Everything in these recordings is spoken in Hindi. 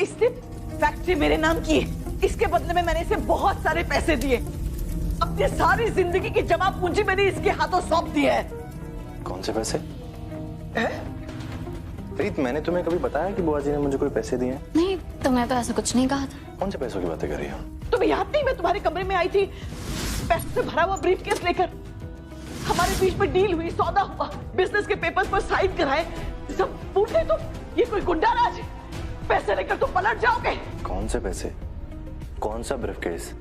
इसने फैक्ट्री मेरे नाम की है, इसके बदले में मैंने इसे बहुत सारे पैसे दिए। अपनी सारी जिंदगी की जमा पूंजी मैंने इसके हाथों सौंप दी है। कौन से पैसे? प्रीत, मैंने तुम्हें कभी बताया कि बुआ जी ने मुझे कोई पैसे दिए? नहीं, तुमने तो ऐसा कुछ नहीं कहा था। कौन से पैसों की बातें कर रही हो? तुम्हें याद नहीं, मैं तुम्हारे कमरे में आई थी पैसे से भरा हुआ ब्रीफकेस लेकर। हमारे बीच में डील हुई, सौदा हुआ, बिजनेस के पेपर्स पर साइन कराए, सब पूछे तो ये कोई गुंडा राज है, पैसे लेकर तुम पलट जाओगे। कौन से पैसे? कौन सा ब्रीफकेस?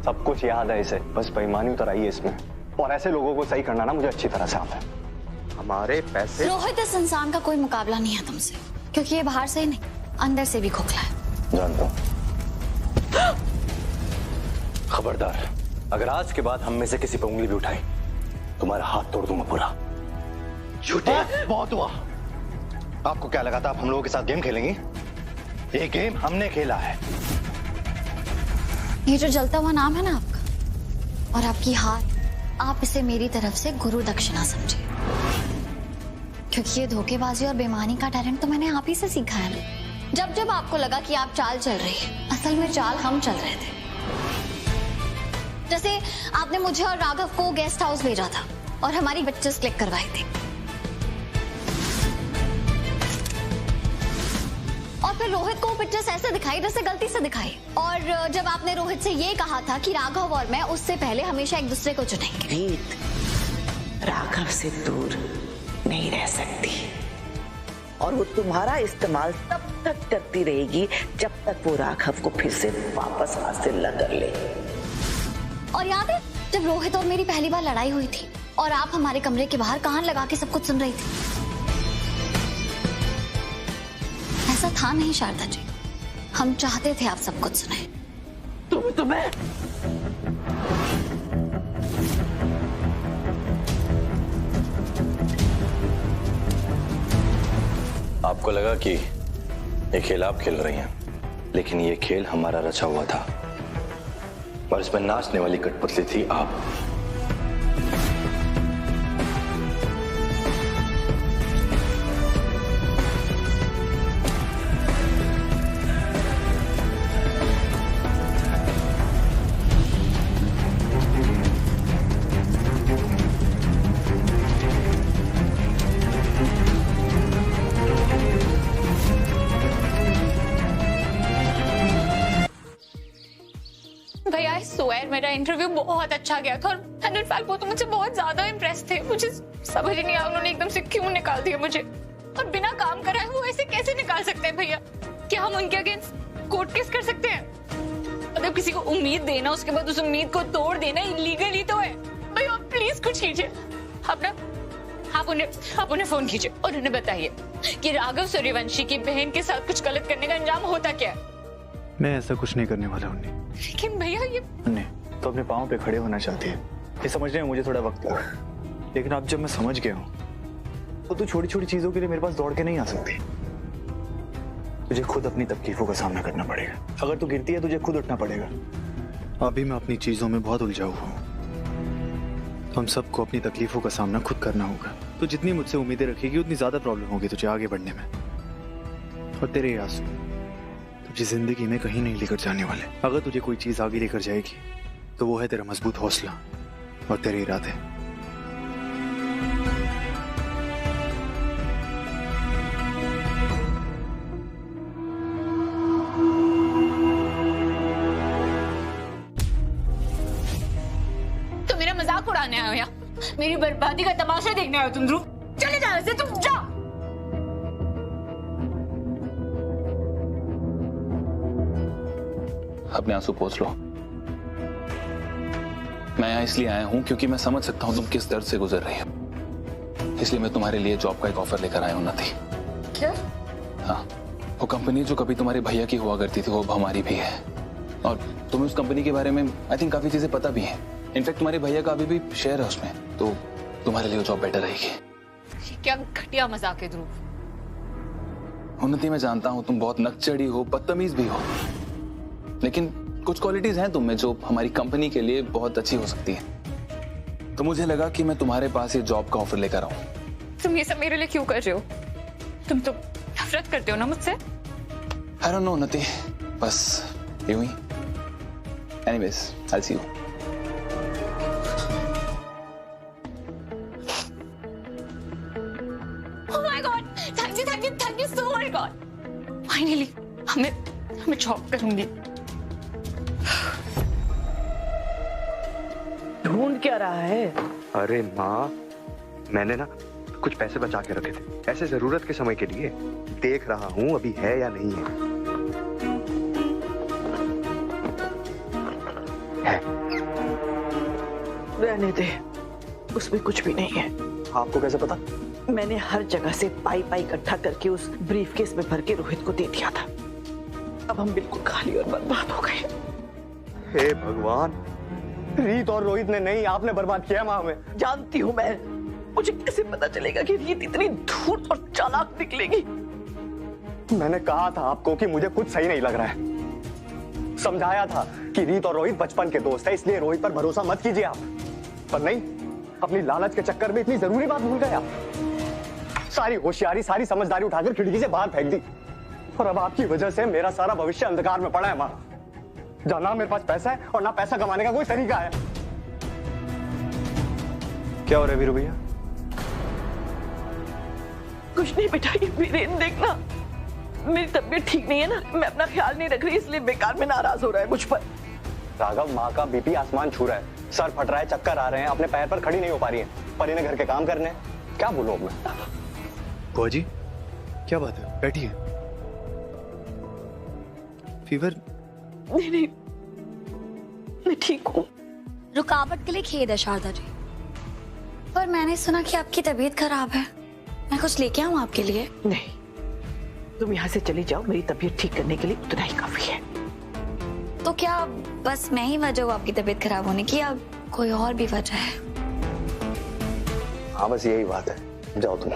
सब कुछ याद है इसे, बस बेईमानी उतर आई है इसमें। और ऐसे लोगों को सही करना ना मुझे अच्छी तरह से आता है। हमारे पैसे। रोहित, इस इंसान का कोई मुकाबला नहीं है तुमसे, क्योंकि ये बाहर से ही नहीं अंदर से भी खोखला है। जानता हूँ। खबरदार, अगर आज के बाद हम में से किसी पर उंगली भी उठाई, तुम्हारा हाथ तोड़ दूंगा पूरा। झूठे। बहुत हुआ। आपको क्या लगा था आप हम लोगों के साथ गेम खेलेंगी? ये गेम हमने खेला है। ये जो जलता हुआ नाम है ना आपका और आपकी हार, आप इसे मेरी तरफ से गुरु दक्षिणा समझिए, क्योंकि ये धोखेबाजी और बेईमानी का टैलेंट तो मैंने आप ही से सीखा है ना। जब जब आपको लगा कि आप चाल चल रही है, असल में चाल हम चल रहे थे। जैसे आपने मुझे और राघव को गेस्ट हाउस भेजा था और हमारी पिक्चर्स क्लिक करवाई थी, और फिर रोहित को पिक्चर्स ऐसे दिखाई जैसे गलती से दिखाई। और जब आपने रोहित से ये कहा था कि राघव और मैं उससे पहले हमेशा एक दूसरे को चुनेंगे। प्रीत, राघव से दूर नहीं रह सकती और वो तुम्हारा इस्तेमाल तब तक करती रहेगी जब तक वो राघव को फिर से वापस हासिल न कर ले। और याद है जब रोहित और मेरी पहली बार लड़ाई हुई थी और आप हमारे कमरे के बाहर कान लगा के सब कुछ सुन रही थी? ऐसा था नहीं शारदा जी, हम चाहते थे आप सब कुछ सुने। तुम्हें आपको लगा कि ये खेल आप खेल रही हैं, लेकिन ये खेल हमारा रचा हुआ था और इसमें नाचने वाली कठपुतली थी आप। मेरा इंटरव्यू बहुत अच्छा गया था और इनफैक्ट वो तो मुझसे बहुत ज्यादा इम्प्रेस थे। मुझे समझ ही नहीं आया उन्होंने एकदम से क्यों निकाल दिया मुझे, और बिना काम कराए वो ऐसे कैसे निकाल सकते हैं भैया? क्या हम उनके अगेंस्ट कोर्ट केस कर सकते हैं? मतलब किसी को उम्मीद देना, उसके बाद उस उम्मीद को तोड़ देना इलीगल ही तो है भैया। प्लीज कुछ कीजिए। आप उन्हें फोन कीजिए और उन्हें बताइए कि राघव सूर्यवंशी की बहन के साथ कुछ गलत करने का अंजाम होता क्या है। मैं ऐसा कुछ नहीं करने वाला उन्हें। लेकिन भैया ये तो अपने पाँव पे खड़े होना चाहती है, ये समझने में मुझे थोड़ा वक्त लगा, लेकिन अब जब मैं समझ गया हूँ तो तू छोटी छोटी चीजों के लिए मेरे पास दौड़ के नहीं आ सकती। तुझे खुद अपनी तकलीफों का सामना करना पड़ेगा। अगर तू गिरती है तुझे खुद उठना पड़ेगा। अभी मैं अपनी चीजों में बहुत उलझा हुआ हूँ। हम सबको अपनी तकलीफों का सामना खुद करना होगा। तो जितनी मुझसे उम्मीदें रखेगी उतनी ज्यादा प्रॉब्लम होगी तुझे आगे बढ़ने में। और तेरे ये आंसू तुझे जिंदगी में कहीं नहीं लेकर जाने वाले। अगर तुझे कोई चीज आगे लेकर जाएगी तो वो है तेरा मजबूत हौसला और तेरे इरादे। तो मेरा मजाक उड़ाने आए हो या मेरी बर्बादी का तमाशा देखने आए हो तुम? ध्रुव चले जाओ ऐसे, तुम जाओ। अपने आंसू पोंछ लो। मैं यहाँ इसलिए आया हूँ क्योंकि मैं समझ सकता हूँ तुम किस दर्द से गुजर रही हो, इसलिए मैं तुम्हारे लिए जॉब का एक ऑफर लेकर आया हूँ नथी। क्या? हाँ, वो कंपनी जो कभी तुम्हारे भैया की हुआ करती थी वो अब हमारी भी है, और तुम्हें उस कंपनी के बारे में आई थिंक काफी चीजें पता भी हैं। इनफैक्ट तुम्हारे भैया का अभी भी शेयर है उसमें, तो तुम्हारे लिए जॉब बेटर रहेगी। क्या घटिया मजाक है ध्रुव। उन्नति, मैं जानता हूँ तुम बहुत नकचड़ी हो, बदतमीज भी हो, लेकिन कुछ क्वालिटीज हैं तुम में जो हमारी कंपनी के लिए बहुत अच्छी हो सकती है। तो मुझे लगा कि मैं तुम्हारे पास ये जॉब का ऑफर लेकर आऊं। तुम ये सब मेरे लिए क्यों कर रहे हो? तुम तो नफरत करते हो ना मुझसे? I don't know, Nati. बस यूं ही. Anyways, I'll see you. Oh my God! Thank you so much, God. Finally, हमें जॉब करूंगी. ढूंढ क्या रहा है? अरे माँ, मैंने ना कुछ पैसे बचा के रखे थे ऐसे जरूरत के समय के लिए. देख रहा हूँ अभी है या नहीं है. रहने दे, उसमें कुछ भी नहीं है. आपको कैसे पता? मैंने हर जगह से पाई इकट्ठा करके उस ब्रीफकेस में भर के रोहित को दे दिया था. अब हम बिल्कुल खाली और बर्बाद हो गए. हे भगवान, रीत और रोहित ने नहीं, आपने बर्बाद किया माँ हमें. जानती हूँ मैं. मुझे कैसे पता चलेगा कि रीत इतनी धूर्त और चालाक निकलेगी? मैंने कहा था आपको कि मुझे कुछ सही नहीं लग रहा है. समझाया था कि रीत और रोहित बचपन के दोस्त है, इसलिए रोहित पर भरोसा मत कीजिए आप. पर नहीं, अपनी लालच के चक्कर में इतनी जरूरी बात भूल गए आप. सारी होशियारी, सारी समझदारी उठाकर खिड़की से बाहर फेंक दी. और अब आपकी वजह से मेरा सारा भविष्य अंधकार में पड़ा है माँ. जहाँ ना मेरे पास पैसा है और ना पैसा कमाने का कोई तरीका है. क्या हो रहा है वीरू भैया? कुछ नहीं बेटा, ये वीरेन देखना, मेरी तबीयत ठीक नहीं है ना, मैं अपना ख्याल नहीं रख रही, इसलिए बेकार में नाराज हो रहा है मुझ पर. राघव, माँ का बीपी आसमान छू रहा है, सर फट रहा है, चक्कर आ रहे हैं, अपने पैर पर खड़ी नहीं हो पा रही है, पर इन्हें घर के काम करने हैं. क्या बोलूं अब मैं? बुआ जी, क्या बात है? बैठिए. फीवर? नहीं, मैं ठीक हूँ. रुकावट के लिए खेद है शारदा जी, पर मैंने सुना कि आपकी तबीयत खराब है. मैं कुछ लेके आऊं आपके लिए? नहीं, तुम यहाँ से चली जाओ, मेरी तबीयत ठीक करने के लिए उतना ही काफी है. तो क्या बस मैं ही वजह हूँ आपकी तबीयत खराब होने की, या कोई और भी वजह है? हाँ, बस यही बात है. जाओ तुम.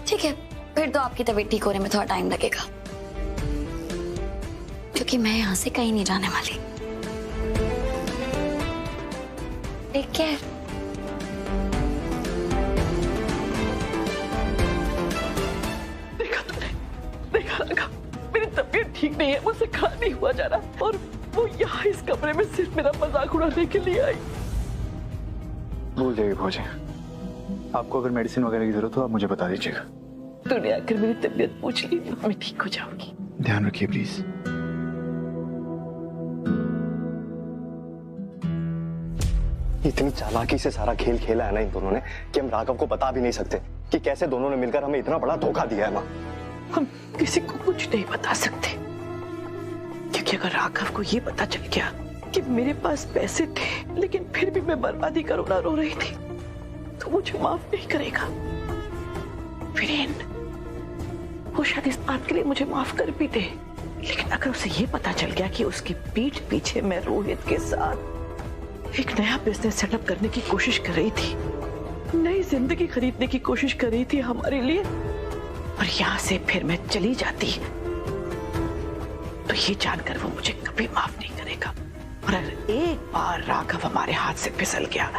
ठीक है, फिर तो आपकी तबीयत ठीक होने में थोड़ा टाइम लगेगा, क्योंकि मैं यहाँ से कहीं नहीं जाने वाली. Take care. देखा लगा, मेरी तबीयत ठीक नहीं है, मुझसे खड़ा नहीं हुआ जा रहा, और वो यहाँ इस कमरे में सिर्फ मेरा मजाक उड़ाने के लिए आई. भूल जाइए भौजी, आपको अगर मेडिसिन वगैरह की जरूरत हो आप मुझे बता दीजिएगा. तूने आकर मेरी तबीयत पूछ ली, मैं ठीक हो जाऊंगी. ध्यान रखिए प्लीज. इतनी चालाकी से सारा खेल खेला है ना इन दोनों ने कि हम राघव को बता भी नहीं सकते कि कैसे दोनों ने मिलकर हमें इतना बड़ा धोखा दिया है माँ. हम किसी को कुछ नहीं बता सकते, क्योंकि अगर राघव को ये पता चल गया कि मेरे पास पैसे थे लेकिन फिर भी मैं बर्बादी का रोना रो रही थी, तो मुझे माफ नहीं करेगा. वीरेन, वो शायद इस बात के लिए मुझे माफ कर भी दे, लेकिन अगर उसे ये पता चल गया कि उसकी पीठ पीछे मैं रोहित के साथ एक नया बिजनेस सेटअप करने की कोशिश कर रही थी, नई जिंदगी खरीदने की कोशिश कर रही थी हमारे लिए, और यहां से फिर मैं चली जाती, तो ये जानकर वो मुझे कभी माफ नहीं करेगा. और अगर एक बार राघव हमारे हाथ से फिसल गया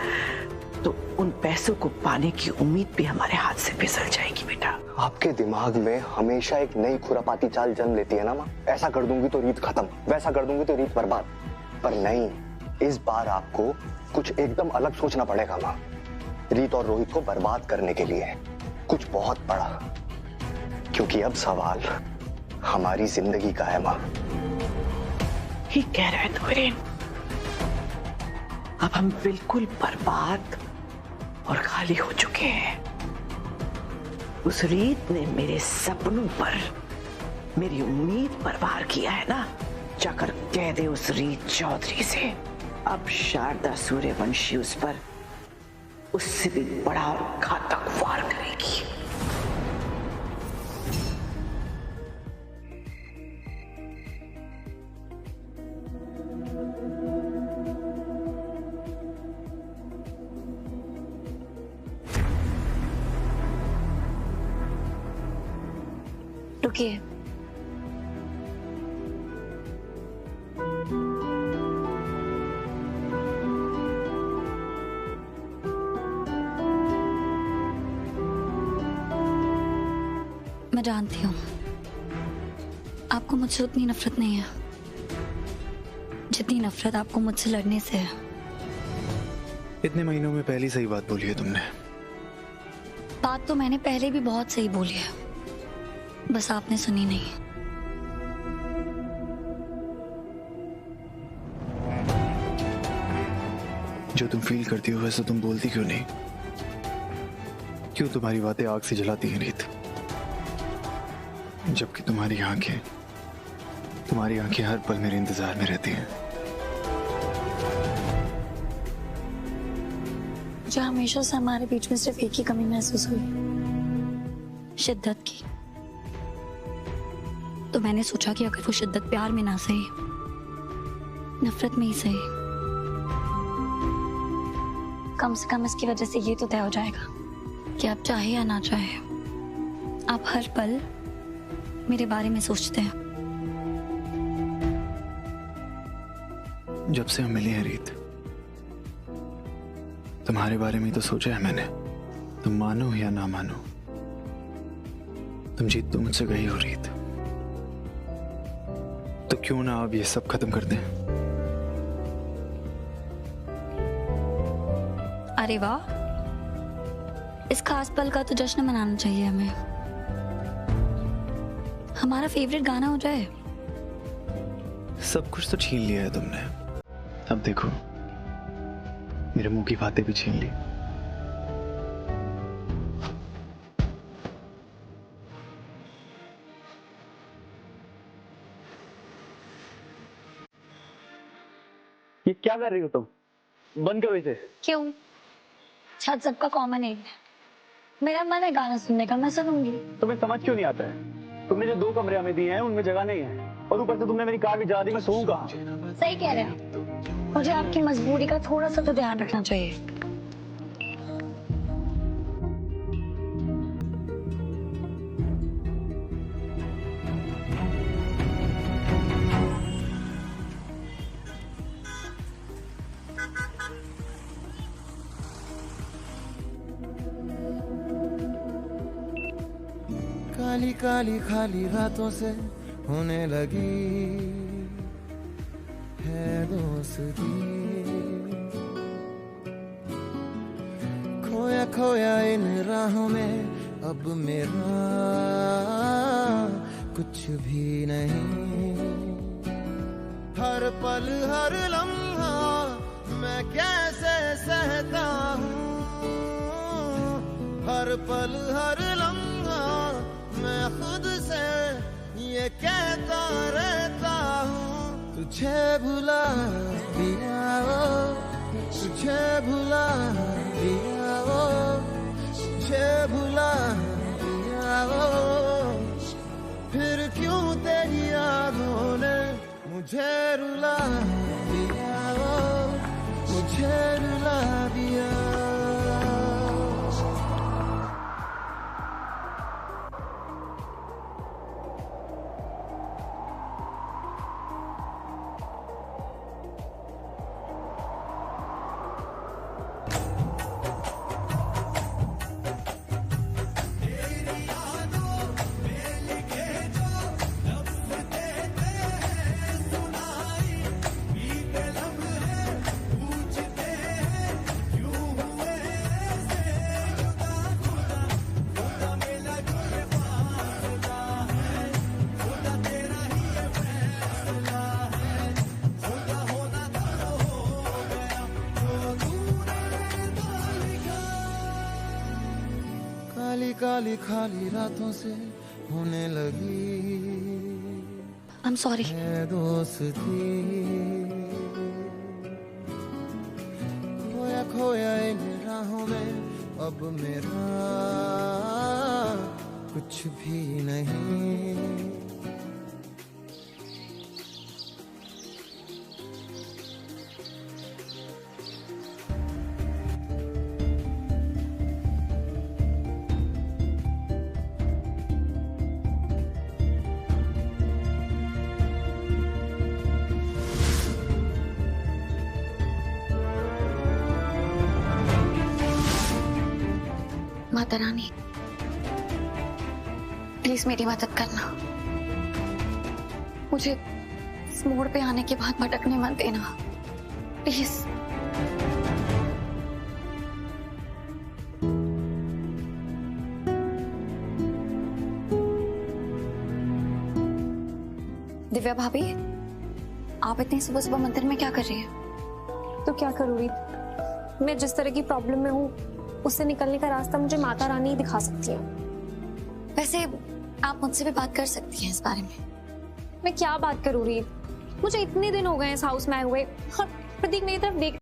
तो उन पैसों को पाने की उम्मीद भी हमारे हाथ से फिसल जाएगी. बेटा, आपके दिमाग में हमेशा एक नई खुरापाती चाल जन्म लेती है ना माँ. ऐसा कर दूंगी तो रीत खत्म, वैसा कर दूंगी तो रीत बर्बाद. पर नहीं, इस बार आपको कुछ एकदम अलग सोचना पड़ेगा माँ. रीत और रोहित को बर्बाद करने के लिए कुछ बहुत बड़ा, क्योंकि अब सवाल हमारी जिंदगी का है माँ. ही कह रहा है तो वीरेन, अब हम बिल्कुल बर्बाद और खाली हो चुके हैं. उस रीत ने मेरे सपनों पर मेरी उम्मीद पर वार किया है ना. जाकर कह दे उस रीत चौधरी से, अब शारदा सूर्यवंशी उस पर उससे भी बड़ा और घातक वार करेगी. रुकिए. मैं जानती हूँ आपको मुझसे उतनी नफरत नहीं है जितनी नफरत आपको मुझसे लड़ने से है। इतने महीनों में पहली सही बात बोली है तुमने। बात तो मैंने पहले भी बहुत सही बोली है, बस आपने सुनी नहीं। जो तुम फील करती हो वैसे तुम बोलती क्यों नहीं? क्यों तुम्हारी बातें आग से जलाती हैं रीत? जबकि तुम्हारी आंखें हर पल मेरे इंतजार में रहती हैं। मुझे हमेशा से हमारे बीच में सिर्फ एक ही कमी महसूस हुई, शिद्दत की। तो मैंने सोचा कि अगर वो शिद्दत प्यार में ना सही, नफरत में ही सही, कम से कम इसकी वजह से ये तो तय हो जाएगा कि आप चाहे या ना चाहे, आप हर पल मेरे बारे में सोचते हैं। जब से हम मिले हैं रीत, तुम्हारे बारे में तो सोचा है मैंने। तुम मानो या ना मानो, तुम जीत तो मुझसे गई हो रीत। तो क्यों ना अब ये सब खत्म कर दें? अरे वाह, इस खास पल का तो जश्न मनाना चाहिए हमें। हमारा फेवरेट गाना हो जाए। सब कुछ तो छीन लिया है तुमने, अब देखो मेरे मुंह की बातें भी छीन ली। ये क्या कर रही हो तुम? बंद करो इसे। क्यों? छत सबका कॉमन है। मेरा मन है गाना सुनने का, मैं सुनूंगी। तुम्हें समझ क्यों नहीं आता है? तुमने जो 2 कमरे हमें दिए हैं उनमें जगह नहीं है, और ऊपर से तुमने मेरी कार भी जला दी। मैं सोऊं कहाँ? सही कह रहे हैं, मुझे आपकी मजबूरी का थोड़ा सा तो ध्यान रखना चाहिए। काली काली खाली रातों से होने लगी है दोस्ती, खोया खोया इन राहों में अब मेरा कुछ भी नहीं। हर पल हर लम्हा मैं कैसे सहता हूँ, हर पल हर लम्हा मैं खुद से ये कहता रहता हूँ, तुझे भुला दिया वो, तुझे भुला दिया वो, तुझे भुला दिया वो, फिर क्यों तेरी यादों ने मुझे रुला दिया वो, मुझे रुला दिया। काली काली खाली रातों से होने लगी I'm sorry. है दोस्ती, खोया खोया इन राहों में अब मेरा कुछ भी नहीं। माता रानी, प्लीज मेरी मदद करना। मुझे इस मोड़ पे आने के बाद भटकने मत देना प्लीज। दिव्या भाभी, आप इतनी सुबह सुबह मंदिर में क्या कर रही हैं? तो क्या करूँ रीत, मैं जिस तरह की प्रॉब्लम में हूँ उससे निकलने का रास्ता मुझे माता रानी ही दिखा सकती है। वैसे आप मुझसे भी बात कर सकती हैं इस बारे में। मैं क्या बात करूँ रीत, मुझे इतने दिन हो गए इस हाउस में आए हुए और प्रतीक मेरी तरफ देख।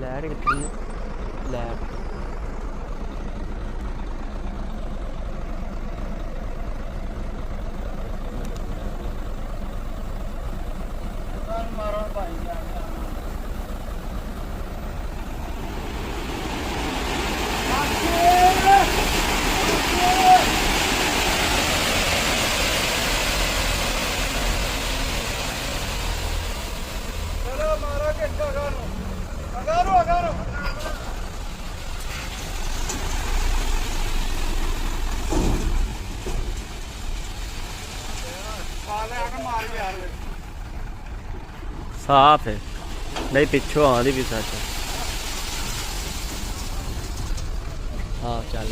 लैट कितनी लैट साफ है नहीं पिछो आंधी भी सच है। हाँ चल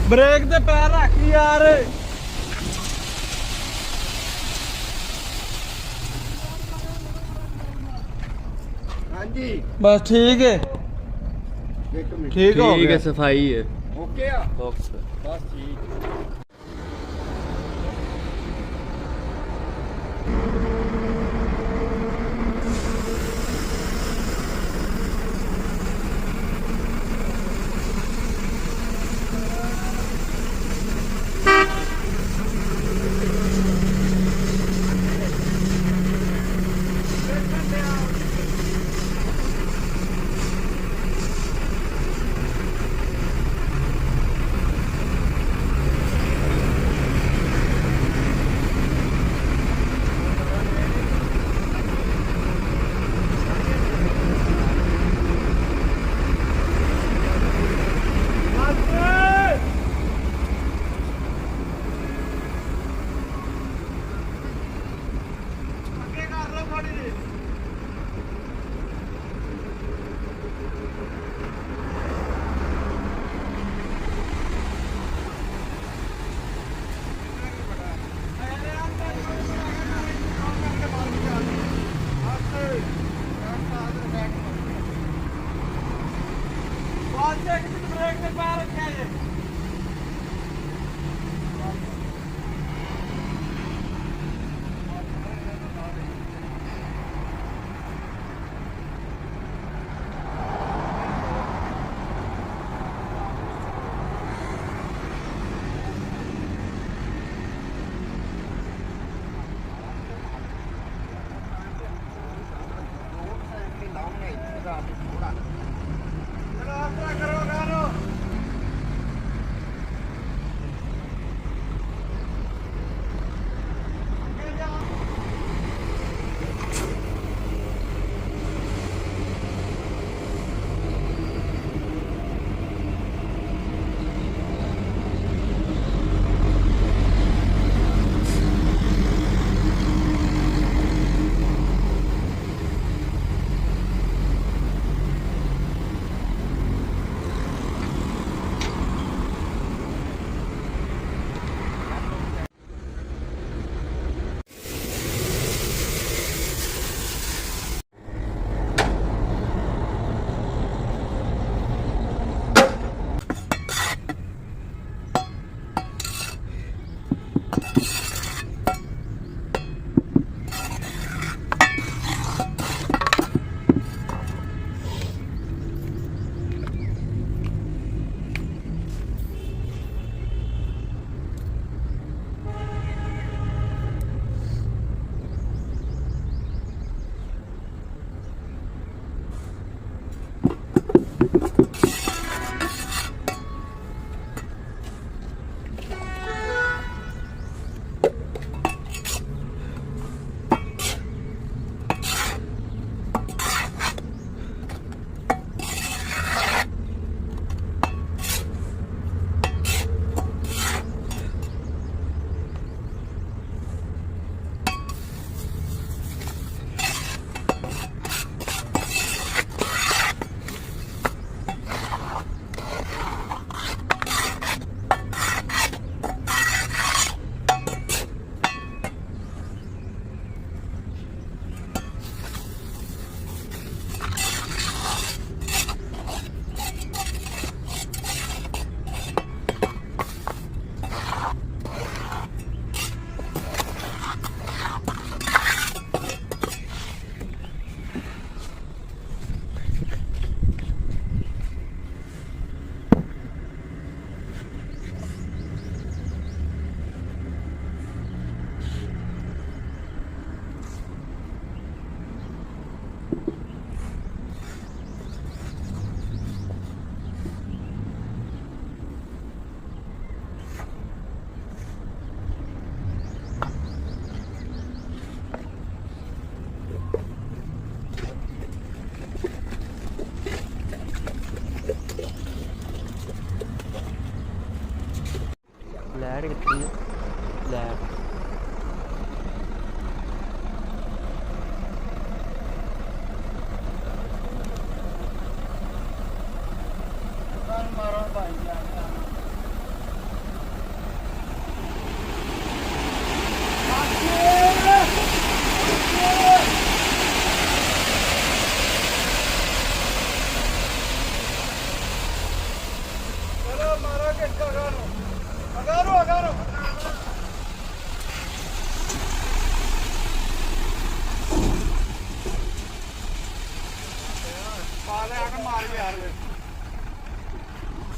ब्रेक ते पैर रख यार। बस ठीक है ठीक है सफाई है ओके बस ठीक।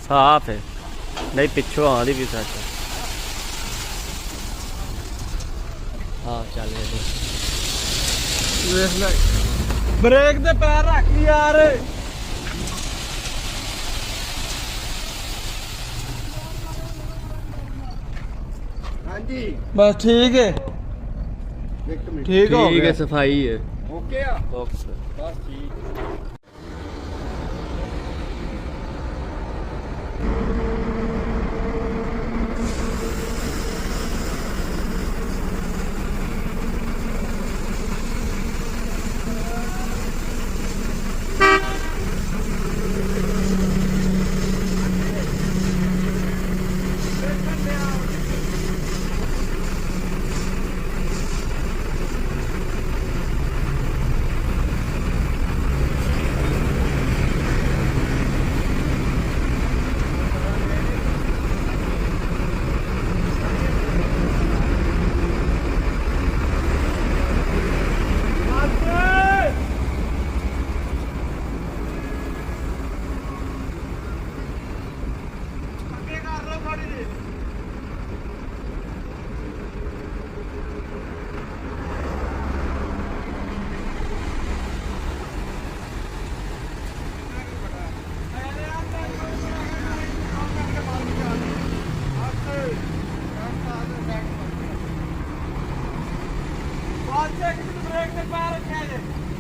साफ है नहीं पिछो आंधी भी सच है हाँ चल ब्रेक दे पैर रख यार हाँ जी बस ठीक है ठीक हो ठीक गया है सफाई है ओके ओके बस ठीक ब्रेक दे पैर रखे